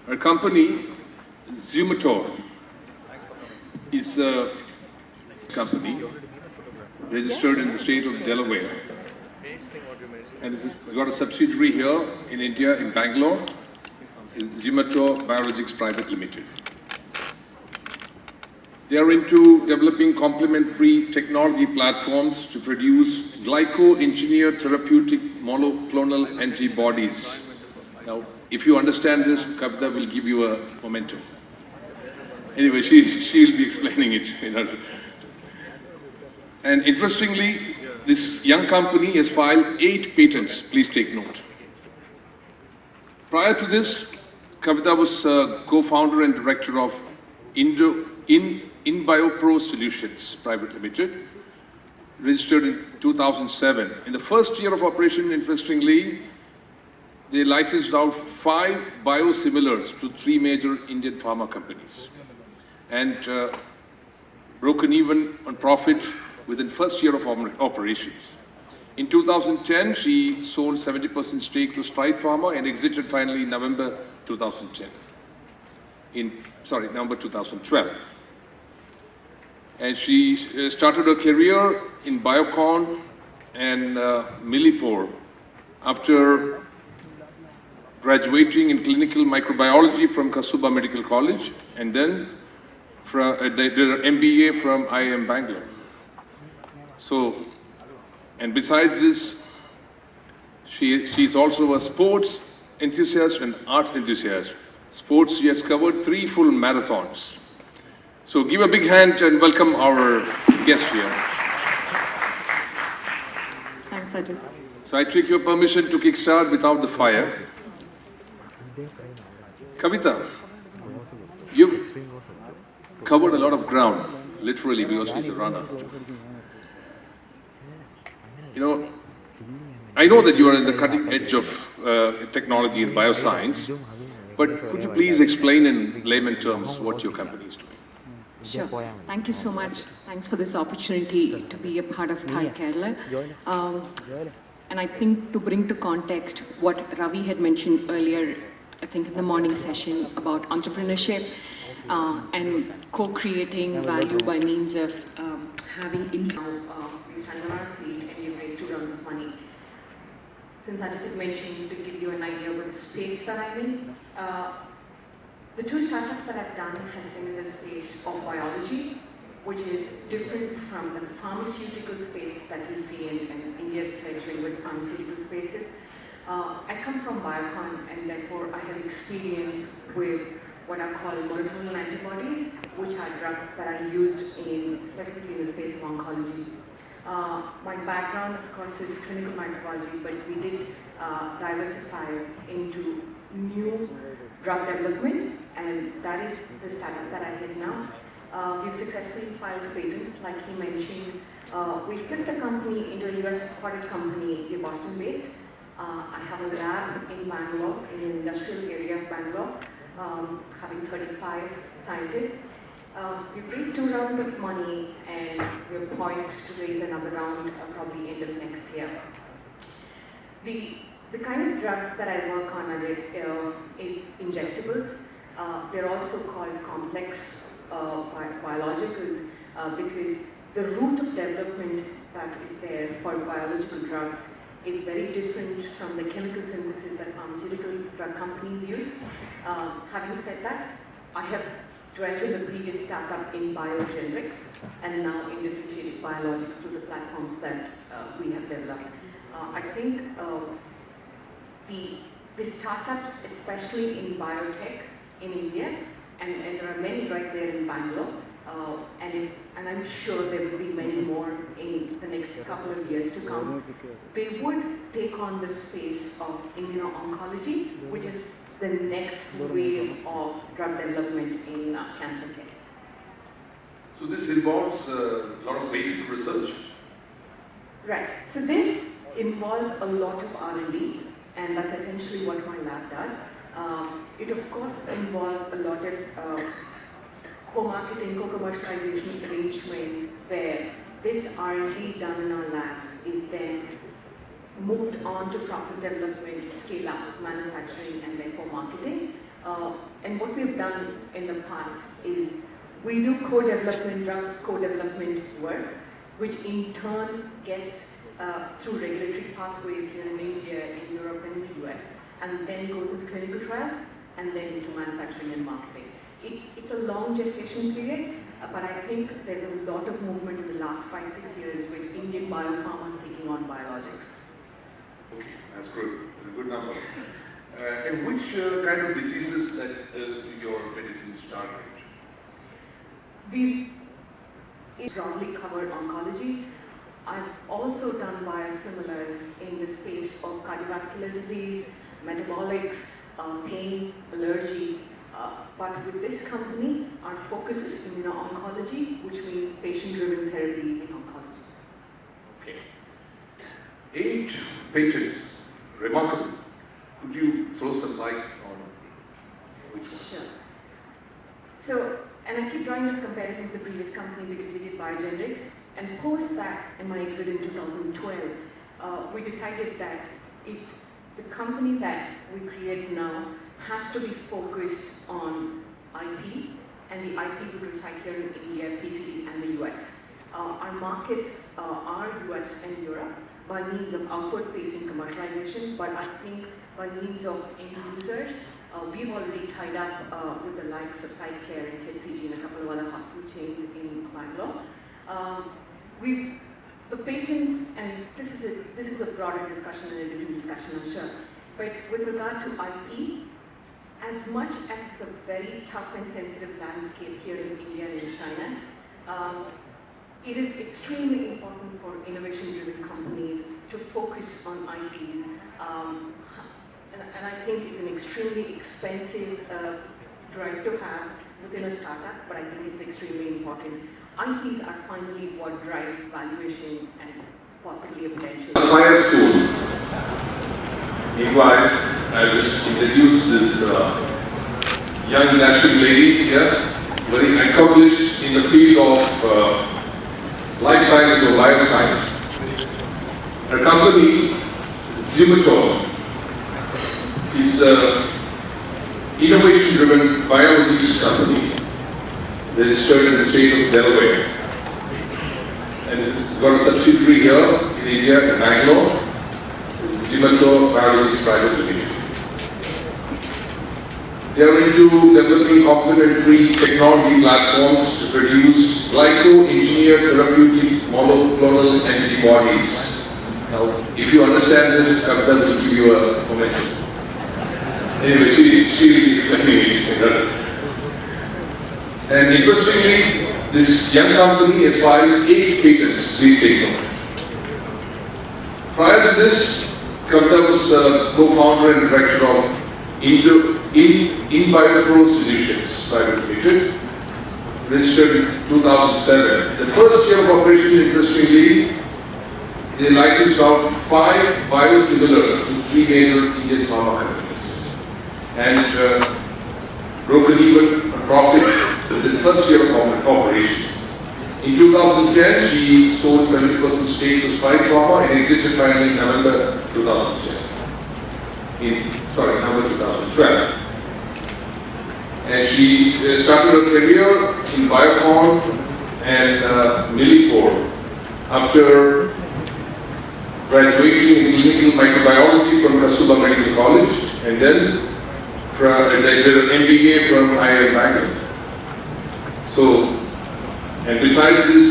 Our company, Zomator, is a company registered in the state of Delaware, and it's got a subsidiary here in India, in Bangalore. Is Zomator Biologics Private Limited. They are into developing complementary technology platforms to produce glyco-engineered therapeutic monoclonal antibodies. Now, if you understand this, Kavitha will give you a momentum. Anyway, she'll be explaining it. And interestingly, this young company has filed 8 patents. Please take note. Prior to this, Kavitha was co-founder and director of InBioPro Solutions Private Limited, registered in 2007. In the first year of operation, interestingly, they licensed out 5 biosimilars to 3 major Indian pharma companies and broken even on profit within first year of operations. In 2010, she sold 70% stake to Stride Pharma and exited finally in November 2010. November 2012. And she started her career in Biocon and Millipore after graduating in clinical microbiology from Kasturba Medical College, and then they did an MBA from IIM Bangalore. So, and besides this, she's also a sports enthusiast and arts enthusiast. Sports, she has covered 3 full marathons. So give a big hand and welcome our guest here. Thanks, Ajay. So I take your permission to kickstart without the fire. Kavitha, you've covered a lot of ground, literally, because she's a runner. You know, I know that you are in the cutting edge of technology and bioscience, but could you please explain in layman terms what your company is doing? Sure. Thank you so much. Thanks for this opportunity to be a part of TiE Kerala. And I think to bring to context what Ravi had mentioned earlier, I think in the morning session about entrepreneurship and co-creating value by means of having income. We stand on our feet and we've raised 2 rounds of money. Since Ajay had mentioned, to give you an idea of the space that I'm in, the 2 startups that I've done has been in the space of biology, which is different from the pharmaceutical space that you see in India's fledgling with pharmaceutical spaces. I come from Biocon, and therefore I have experience with what are called monoclonal antibodies, which are drugs that are used specifically in the space of oncology. My background, of course, is clinical microbiology, but we did diversify into new drug development, and that is the startup that I head now. We've successfully filed patents, like he mentioned. We flipped the company into a US headquartered company. We're Boston-based. I have a lab in Bangalore, in an industrial area of Bangalore, having 35 scientists. We've raised 2 rounds of money, and we're poised to raise another round probably end of next year. The kind of drugs that I work on, Ajay, is injectables. They're also called complex biologicals because the route of development that is there for biological drugs is very different from the chemical synthesis that pharmaceutical drug companies use. Having said that, I have dwelled in the previous startup in biogenerics and now in differentiated biologics through the platforms that we have developed. I think the startups, especially in biotech in India, and there are many right there in Bangalore, and I'm sure there will be many more in the next couple of years to come. They would take on the space of immuno-oncology, which is the next wave of drug development in cancer care. So this involves a lot of basic research? Right. So this involves a lot of R&D, and that's essentially what my lab does. It of course involves a lot of co-marketing, co-commercialization arrangements where this R&D done in our labs is then moved on to process development, scale up, manufacturing, and therefore marketing. And what we've done in the past is we do co-development, drug co-development work, which in turn gets through regulatory pathways here in India, in Europe and in the US, and then goes into clinical trials, and then into manufacturing and marketing. It's a long gestation period, but I think there's a lot of movement in the last 5-6 years with Indian biopharmas taking on biologics. Okay, that's good. That's a good number. And which kind of diseases that your medicines target? We've broadly covered oncology. I've also done biosimilars in the space of cardiovascular disease, metabolics, pain, allergy. But with this company, our focus is immuno-oncology, which means patient-driven therapy in oncology. Okay. 8 patents, remarkable. Could you throw some light on which one? Sure. So, and I keep drawing this comparison with the previous company because we did biogenerics, and post that, in my exit in 2012, we decided that the company that we create now has to be focused on IP, and the IP would reside here in India, PCT, and the US. Our markets are US and Europe by means of outward-facing commercialization, but I think by means of end users, we've already tied up with the likes of SiteCare and HCG and a couple of other hospital chains in Bangalore. The patents, and this is a broader discussion and a different discussion, I'm sure, but with regard to IP, as much as it's a very tough and sensitive landscape here in India and in China, it is extremely important for innovation-driven companies to focus on IPs. And I think it's an extremely expensive drug to have within a startup, but I think it's extremely important. IPs are finally what drive valuation and possibly a potential. Fire school. Meanwhile, I just introduce this young dashing lady here, very accomplished in the field of life sciences or bioscience. Her company, Zimator, is an innovation-driven biologics company registered in the state of Delaware. And it's got a subsidiary here in India, in Bangalore, Zimator Biologics Private Limited. They are into developing complementary technology platforms to produce glyco-engineered therapeutic monoclonal antibodies. Now, if you understand this, Kavitha will give you a momentum. Anyway, she will be explaining it. And interestingly, this young company has filed 8 patents, please take note. Prior to this, Kavitha was co-founder and director of Iyer Solutions Private Limited, registered in 2007. The first year of operation, interestingly, they licensed out 5 biosimilars to 3 major Indian pharma companies, and broken even a profit in the first year of operations. In 2010, she sold 70% stake to Spike Pharma and exited finally in November 2010. November 2012. And she started her career in Biocon and Millipore after graduating in clinical microbiology from Kasturba Medical College, and then they did an MBA from Iyer Bangalore. So, and besides this,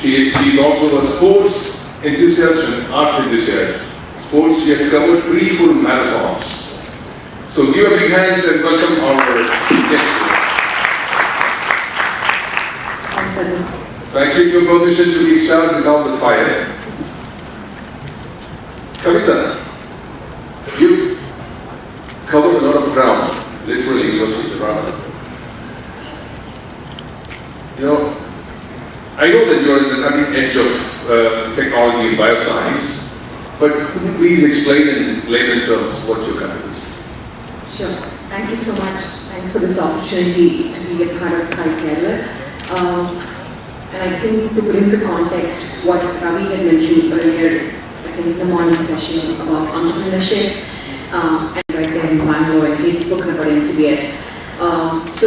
she's also a sports enthusiast and art enthusiast. Sports, she has covered 3 full marathons. So give a big hand and welcome our guest. So I take your permission to get started without the fire. Kavitha, you covered a lot of ground, literally, because she's around. You know, I know that you're in the cutting edge of technology and bioscience, but could you please explain in layman terms what your company is? Sure. Thank you so much. Thanks for this opportunity to be a part of TiECon. And I think to bring to context what Ravi had mentioned earlier, I think in the morning session about entrepreneurship and right there in Bangalore, and he's spoken about NCBS. So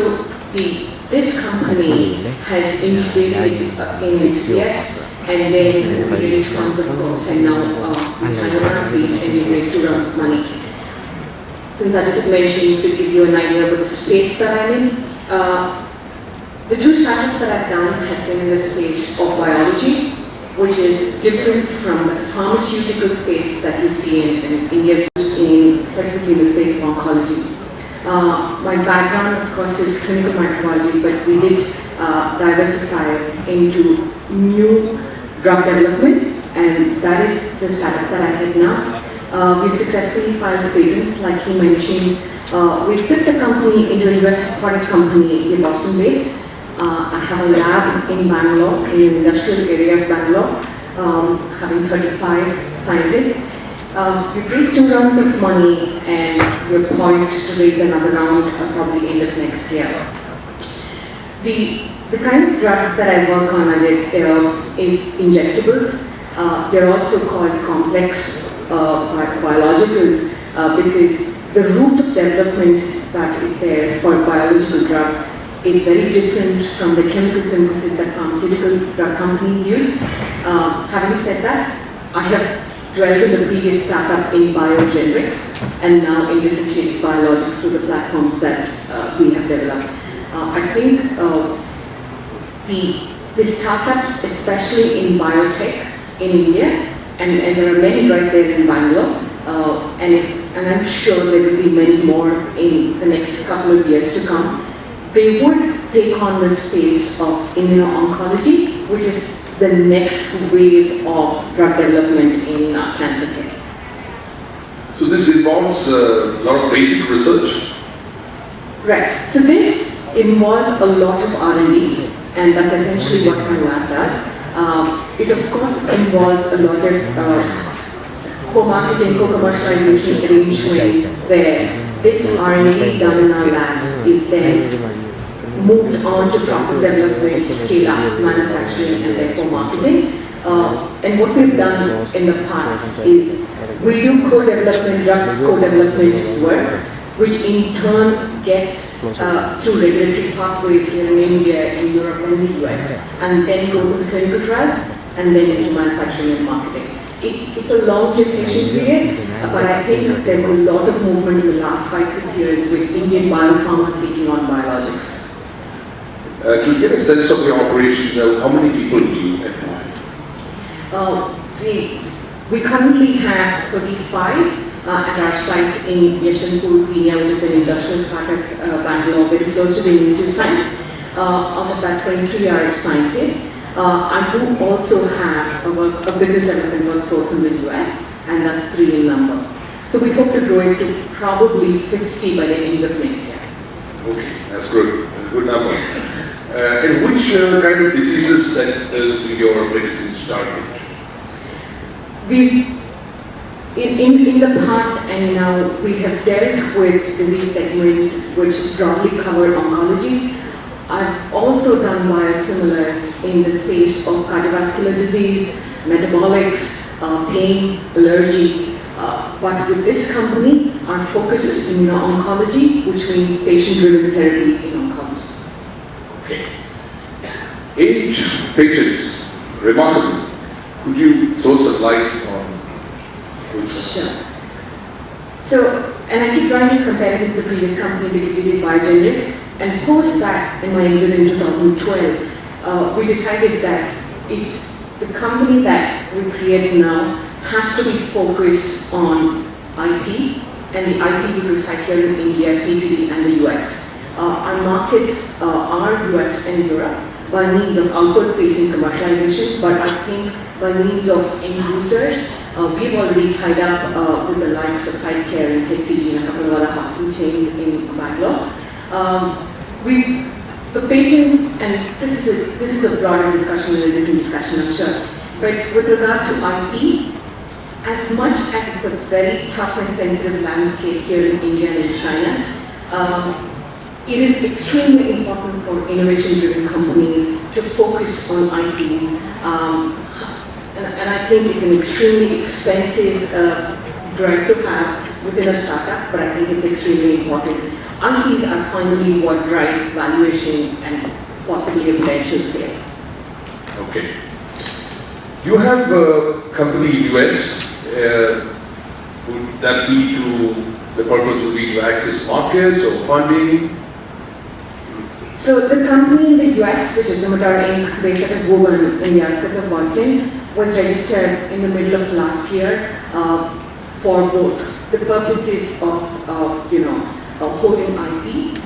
this company has incubated in NCBS, and then we raised funds, of course, and now we signed on our feet and we raised 2 rounds of money. Since I did mention, to give you an idea about the space that I'm in, the 2 startups that I've done has been in the space of biology, which is different from the pharmaceutical space that you see in India, specifically in the space of oncology. My background, of course, is clinical microbiology, but we did diversify into new drug development, and that is the startup that I head now. We've successfully filed patents, like he mentioned. We flipped the company into a US product company, we're Boston-based. I have a lab in Bangalore, in the industrial area of Bangalore, having 35 scientists. We've raised 2 rounds of money, and we're poised to raise another round probably end of next year. The kind of drugs that I work on is injectables. They're also called complex biologicals because the route of development that is there for biological drugs is very different from the chemical synthesis that pharmaceutical drug companies use. Having said that, I have dwelled in the previous startup in biogenerics and now in differentiated biologics through the platforms that we have developed. I think the startups, especially in biotech in India, and there are many right there in Bangalore, and I'm sure there will be many more in the next couple of years to come. They would take on the space of immuno-oncology, which is the next wave of drug development in cancer care. So this involves a lot of basic research? Right. So this involves a lot of R&D, and that's essentially what my lab does. It of course involves a lot of co-marketing, co-commercialization arrangements where this R&D done in our labs is then moved on to process development, scale-up, manufacturing, and therefore marketing. And what we've done in the past is we do co-development, drug co-development work, which in turn gets through regulatory pathways here in India, in Europe, and the US, and then goes into clinical trials, and then into manufacturing and marketing. It's a long gestation period, but I think there's a lot of movement in the last 5-6 years with Indian biopharma taking on biologics. To get a sense of your operations, how many people do you employ? We currently have 35 at our site in Yeshwanthpur, India, which is an industrial part of Bangalore, very close to the University of Science. Out of that, 23 are scientists. I do also have a business development workforce in the US, and that's 3 in number. So we hope to grow it to probably 50 by the end of next year. Okay, that's good. That's a good number. And which kind of diseases that your medicines target? In the past and now, we have dealt with disease segments which broadly cover oncology. I've also done biosimilars in the space of cardiovascular disease, metabolics, pain, allergy. But with this company, our focus is immuno-oncology, which means patient-driven therapy in oncology. Okay. 8 pages, remarkable. Could you throw some light on which one? Sure. So, and I keep drawing this comparison to the previous company because we did biogenerics, and post that, in my exit in 2012, we decided that the company that we create now has to be focused on IP, and the IP we reside here in India, PCD, and the US. Our markets are US and Europe by means of outward-facing commercialization, but I think by means of end users, we've already tied up with the likes of SiteCare and HCG and a couple of other hospital chains in Bangalore. The patents, and this is a broader discussion and a different discussion, I'm sure, but with regard to IP, as much as it's a very tough and sensitive landscape here in India and in China, it is extremely important for innovation-driven companies to focus on IPs. And I think it's an extremely expensive drive to have within a startup, but I think it's extremely important. RPs are finally what drive valuation and possibly a potential sale. Okay. You have a company in US. Would that be the purpose would be to access markets or funding? So the company in the US, which is Limitar Inc., based out of Woburn in the outskirts of Boston, was registered in the middle of last year for both the purposes of, holding IP,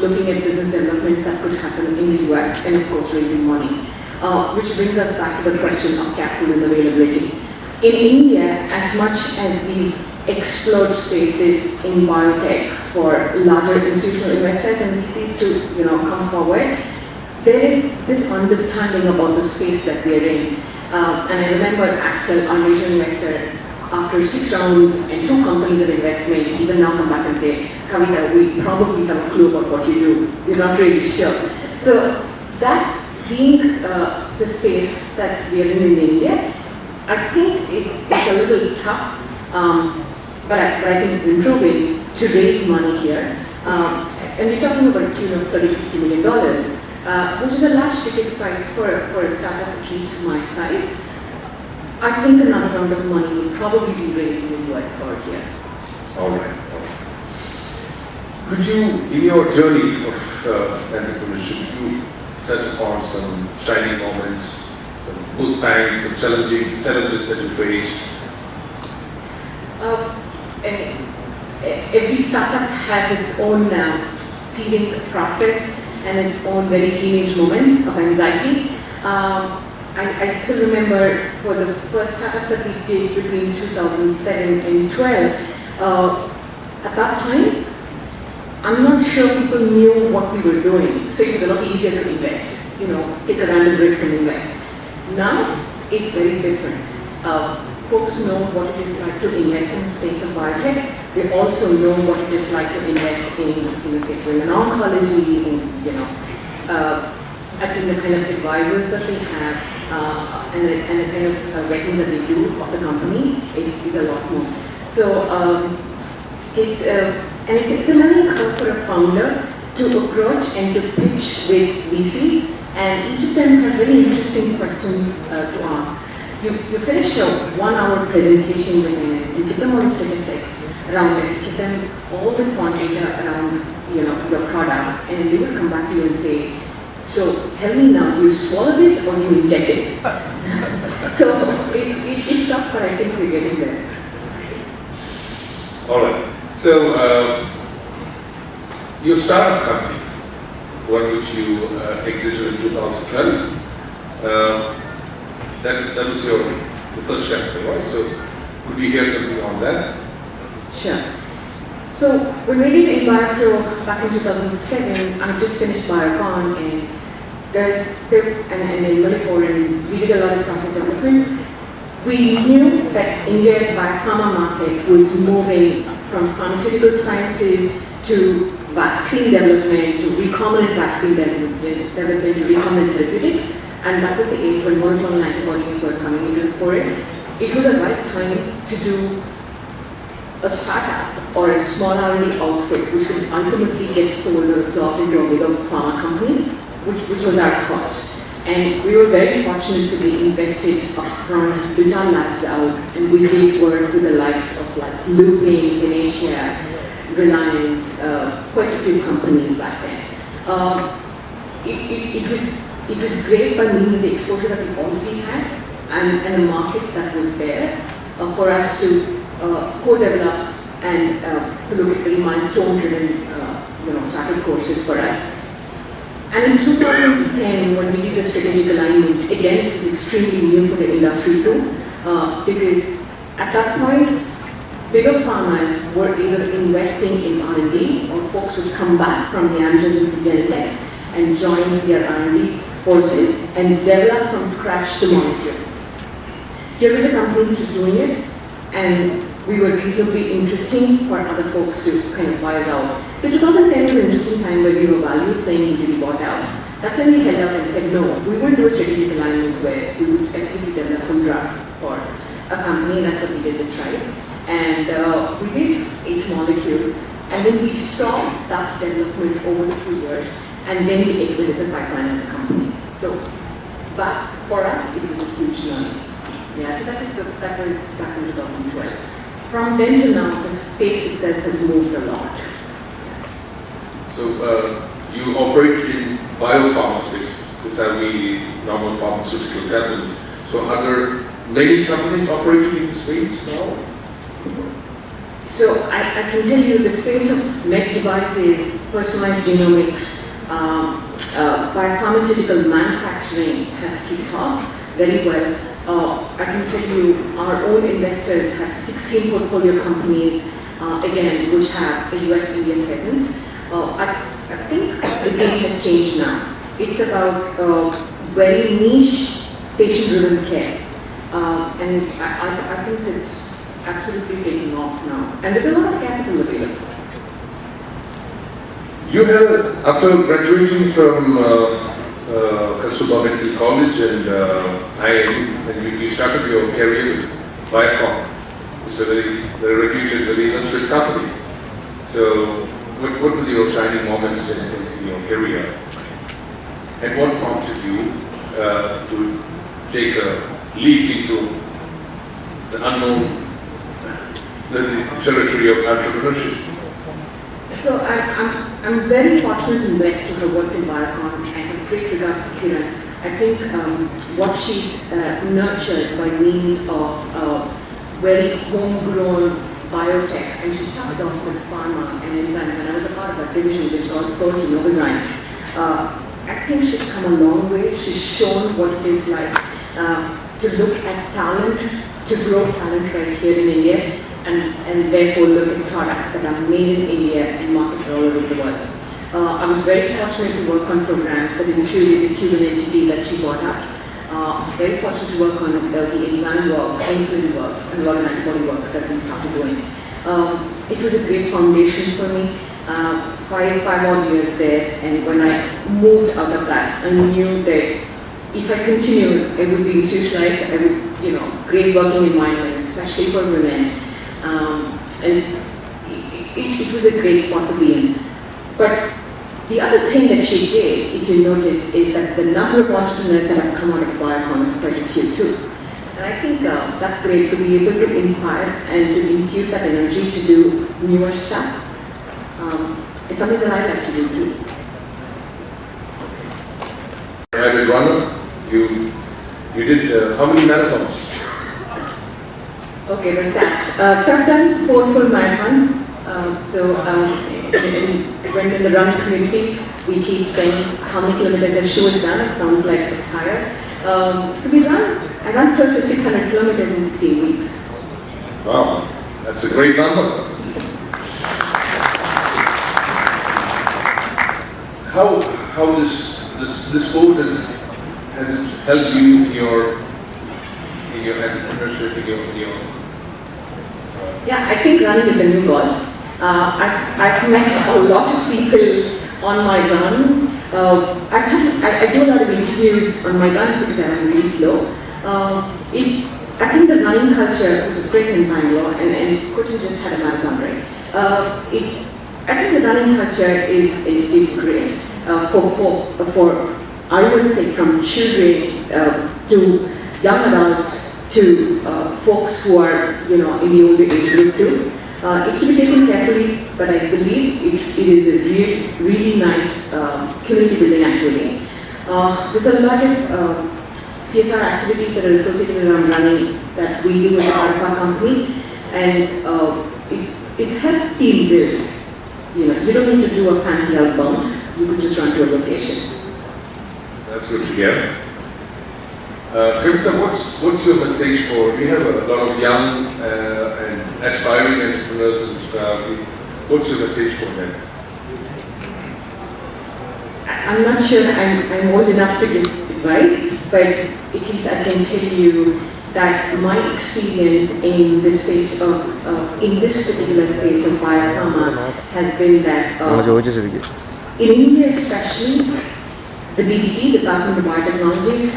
looking at business development that could happen in the US, and of course raising money. Which brings us back to the question of capital and availability. In India, as much as we've explored spaces in biotech for larger institutional investors and VCs to come forward, there is this understanding about the space that we are in. And I remember Axel, our major investor, after 6 rounds and 2 companies of investment, even now come back and say, Kavitha, we probably have a clue about what you do. We're not really sure. So that being the space that we are in India, I think it's a little tough, but I think it's improving to raise money here. And we're talking about a tune of $30–50 million, which is a large ticket size for a startup at least my size. I think another round of money will probably be raised in the US or here. All right. Could you, in your journey of entrepreneurship, you touch upon some shining moments, some good times, some challenges that you faced? Every startup has its own teething process and its own very teenage moments of anxiety. I still remember for the first startup that we did between 2007 and 12, at that time, I'm not sure people knew what we were doing, so it was a lot easier to invest, take a random risk and invest. Now, it's very different. Folks know what it is like to invest in the space of biotech. They also know what it is like to invest in the space of oncology, I think the kind of advisors that they have and the kind of vetting that they do of the company is a lot more. So it's a learning curve for a founder to approach and to pitch with VCs, and each of them have very interesting questions to ask. You finish a 1-hour presentation with them, you give them all the statistics around it, give them all the quantity around your product, and they will come back to you and say, so tell me now, you swallow this or you inject it? So it's tough, but I think we're getting there. All right. So you started a company, one which you exited in 2012. That was the first chapter, right? So could we hear something on that? Sure. So when we did Iyer back in 2007, I just finished BioCon, and and in Manipur, and we did a lot of process development. We knew that India's biopharma market was moving from pharmaceutical sciences to vaccine development, to recombinant vaccine development, to recombinant therapeutics, and that was the age when monoclonal antibodies were coming into the fore. It was the right time to do a startup or a small R&D outfit which would ultimately get sold or absorbed into a bigger pharma company, which was our thoughts. And we were very fortunate to be invested upfront, built our labs out, and we did work with the likes of like Lupin, Venetia, Reliance, quite a few companies back then. It was great by means of the exposure that we already had and a market that was there for us to co-develop and to look at very milestone-driven chartered courses for us. And in 2010, when we did the strategic alignment, again, it was extremely new for the industry too, because at that point, bigger pharmas were either investing in R&D, or folks would come back from the Amgen and Genentech and join their R&D forces and develop from scratch the molecule. Here was a company which was doing it, and we were reasonably interesting for other folks to kind of buy us out. So 2010 was an interesting time where we were valued, saying we be bought out. That's when we held up and said, no, we would do a strategic alignment where we would specifically develop some drugs for a company, and that's what we did with Strides. And we did 8 molecules, and then we saw that development over the 2 years, and then we exited the pipeline of the company. So, but for us, it was a huge learning. Yeah, so that was back in 2012. From then to now, the space itself has moved a lot. So you operate in biopharma space. These are the normal pharmaceutical companies. So are there many companies operating in the space now? So I can tell you the space of med devices, personalized genomics, biopharmaceutical manufacturing has kicked off very well. I can tell you our own investors have 16 portfolio companies, again, which have a US-Indian presence. I think the game has changed now. It's about very niche, patient-driven care. And I think it's absolutely taking off now. And there's a lot of capital available. You have, after graduating from Kasturba Medical College and IIM, and you started your career with Viacom. It's a very reputed, very illustrious company. So, what were your shining moments in your career? And what prompted you to take a leap into the unknown, the territory of entrepreneurship? So I'm very fortunate and blessed to have worked in Viacom. I have great regard for Kiran. I think what she's nurtured by means of very homegrown biotech, and she started off with pharma and enzymes, and I was a part of that division which got sold to Novozymes. I think she's come a long way. She's shown what it is like to look at talent, to grow talent right here in India, and therefore look at products that are made in India and marketed all over the world. I was very fortunate to work on programs that included the Cuban entity that she brought up. Very fortunate to work on the enzyme work, insulin work, and a lot of antibody work that we started doing. It was a great foundation for me. 5 odd years there, and when I moved out of that, I knew that if I continued, I would be institutionalized. I would, great working environment, especially for women. And it was a great spot to be in. But the other thing that she did, if you notice, is that the number of entrepreneurs that have come out of Viacom is quite acute too. And I think that's great to be able to inspire and to infuse that energy to do newer stuff. It's something that I like to do too. Avid runner, you did how many marathons? Okay, the stats. So I've done 4 full marathons. When in the running community, we keep saying how many kilometers a shoe is done. It sounds like a tire. I run close to 600 kilometers in 16 weeks. Wow, that's a great number. How this sport has it helped you in your entrepreneurship, Yeah, I think running is the new golf. I've met a lot of people on my runs. I do a lot of interviews on my runs because I'm really slow. I think the running culture, which is great in Bangalore, and Cochin just had a marathon, right? I think the running culture is great for I would say from children to young adults to folks who are in the older age group too. It's to be taken carefully, but I believe it is a really nice community building activity. There's a lot of CSR activities that are associated around running that we do as a part of our company, and it's helped team build. You don't need to do a fancy outbound. You could just run to a location. That's good to hear. Kavitha, what's your message for? We have a lot of young and aspiring entrepreneurs. What's your message for them? I'm not sure I'm old enough to give advice, but at least I can tell you that my experience in this space in this particular space of biopharma has been that in India especially, the DBT, the Department of Biotechnology,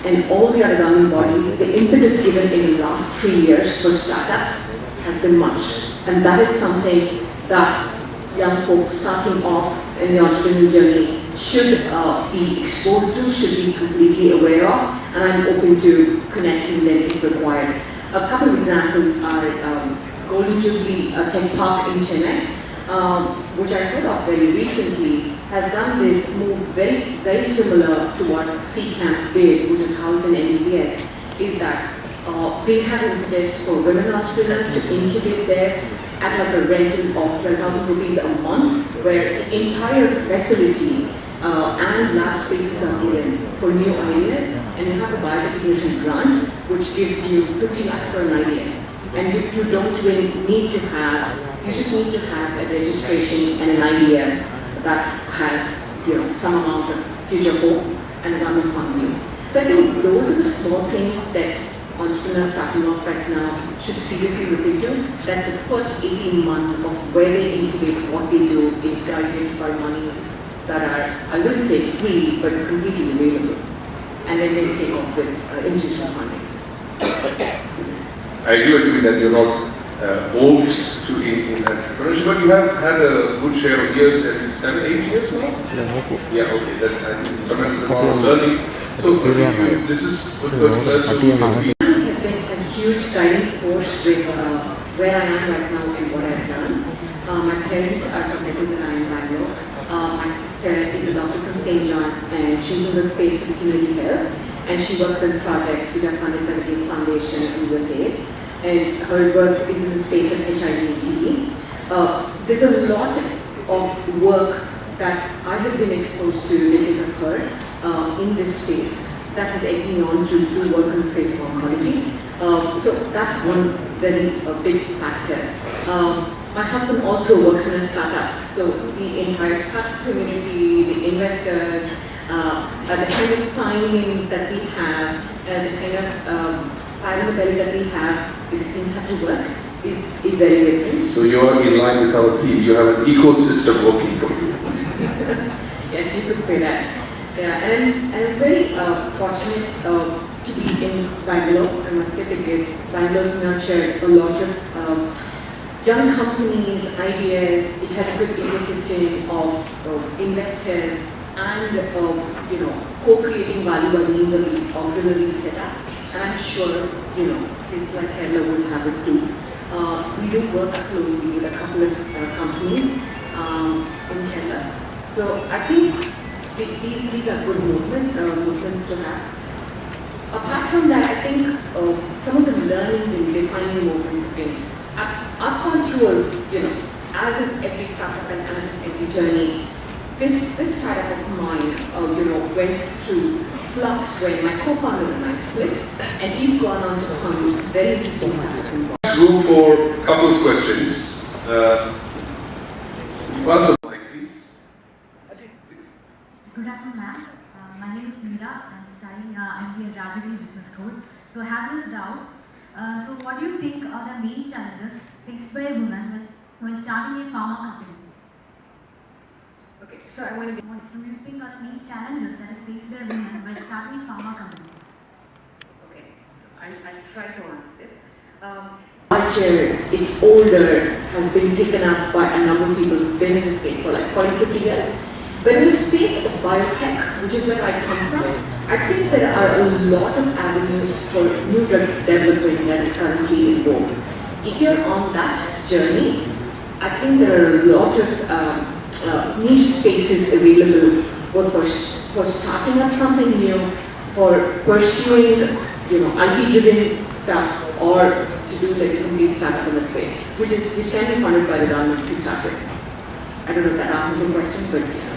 and all the other government bodies, the impetus given in the last 3 years for startups has been much. And that is something that young folks starting off in the entrepreneurial journey should be exposed to, should be completely aware of, and I'm open to connecting them if required. A couple of examples are Golden Jubilee Tech Park in Chennai, which I heard of very recently, has done this move very similar to what CCAMP did, which is housed in NCPS, is that they have impetus for women entrepreneurs to incubate there at like a rental of 12,000 rupees a month, where the entire facility and lab spaces are given for new ideas, and you have a biotechnology grant, which gives you 50 lakhs for an idea. And you don't even need to have, you just need to have a registration and an idea that has, some amount of future hope, and the government funds you. So I think those are the small things that entrepreneurs starting off right now should seriously look into, that the first 18 months of where they incubate what they do is guided by monies that are, I wouldn't say free, but completely available. And then they take off with institutional funding. I do agree that you're not old to in entrepreneurship, but you have had a good share of years, 7, 8 years now? Yeah, okay. That I think tremendous amount of learning. So this is what has been a huge guiding force with where I am right now and what I've done. My parents are professors and I am in Bangalore. My sister is a doctor from St. John's, and she's in the space of community health, and she works on projects which are funded by the Gates Foundation in USA. And her work is in the space of HIV and TB. There's a lot of work that I have been exposed to because of her in this space that has egged me on to work in the space of oncology. So that's one very big factor. My husband also works in a startup, so the entire startup community, the investors, the kind of findings that we have, the kind of fire in the belly that we have in such a work is very different. So you are in line with our team. You have an ecosystem working for you. Yes, you could say that. Yeah, and I'm very fortunate to be in Bangalore, I must say, because Bangalore's nurtured a lot of young companies, ideas. It has a good ecosystem of investors and co-creating value by means of the auxiliary setups. And I'm sure places like Kerala will have it too. We do work closely with a couple of companies in Kerala. So I think these are good movements to have. Apart from that, I think some of the learnings in defining movements have been, I've gone through as is every startup and as is every journey, this startup of mine, went through flux when my co-founder and I split, and he's gone on to fund very interesting startup. Room for a couple of questions. Pass the mic, please. Good afternoon, ma'am. My name is Meera. I'm studying MBA at Rodrigues Business School. So I have this doubt. So what do you think are the main challenges faced by women when starting a pharma company? Okay, so I want to What do you think are the main challenges that is faced by women when starting a pharma company? Okay, so I'll try to answer this. Iyer, it's older, has been taken up by a number of people who've been in the space for like 40, 50 years. But in the space of biotech, which is where I come from, I think there are a lot of avenues for new drug development that is currently in vogue. If you're on that journey, I think there are a lot of niche spaces available, both for starting up something new, for pursuing, IP-driven stuff, or to do like a complete startup in that space, which can be funded by the government to start with. I don't know if that answers your question, but yeah.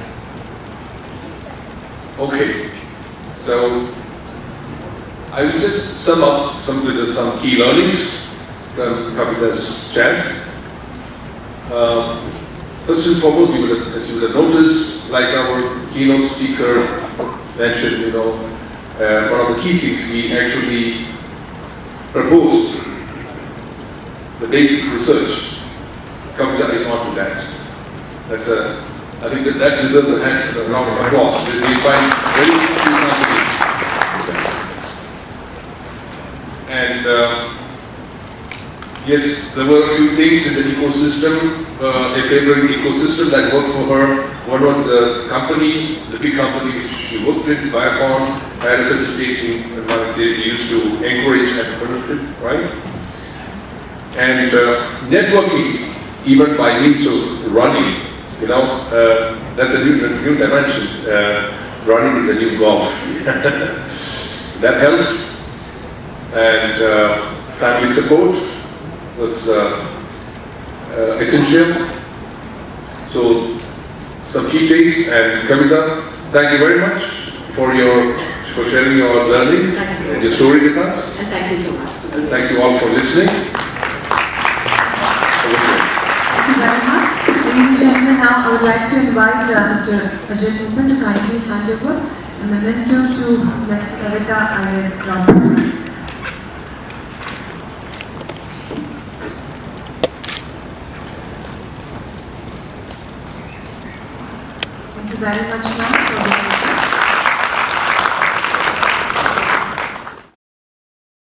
Okay, so I will just sum up some key learnings from Kavitha's chat. First and foremost, as you would have noticed, like our keynote speaker mentioned, one of the key things we actually proposed, the basic research. Kavitha is onto that. I think that deserves a round of applause. We find very and Yes, there were a few things in the ecosystem, a favorable ecosystem that worked for her. One was the company, the big company which she worked with, Viacom, had a facilitating environment. They used to encourage entrepreneurship, right? And networking, even by means of running, you know, that's a new dimension. Running is a new golf. That helped. And family support was essential. So, some key things. And Kavitha, thank you very much for sharing your learnings and your story with us. And thank you so much. And thank you all for listening. Thank you very much. Ladies and gentlemen, now I would like to invite Mr. Ajay Cooper to kindly hand over a memento to Ms. Kavitha Iyer Rodrigues. Thank you very much, ma'am, for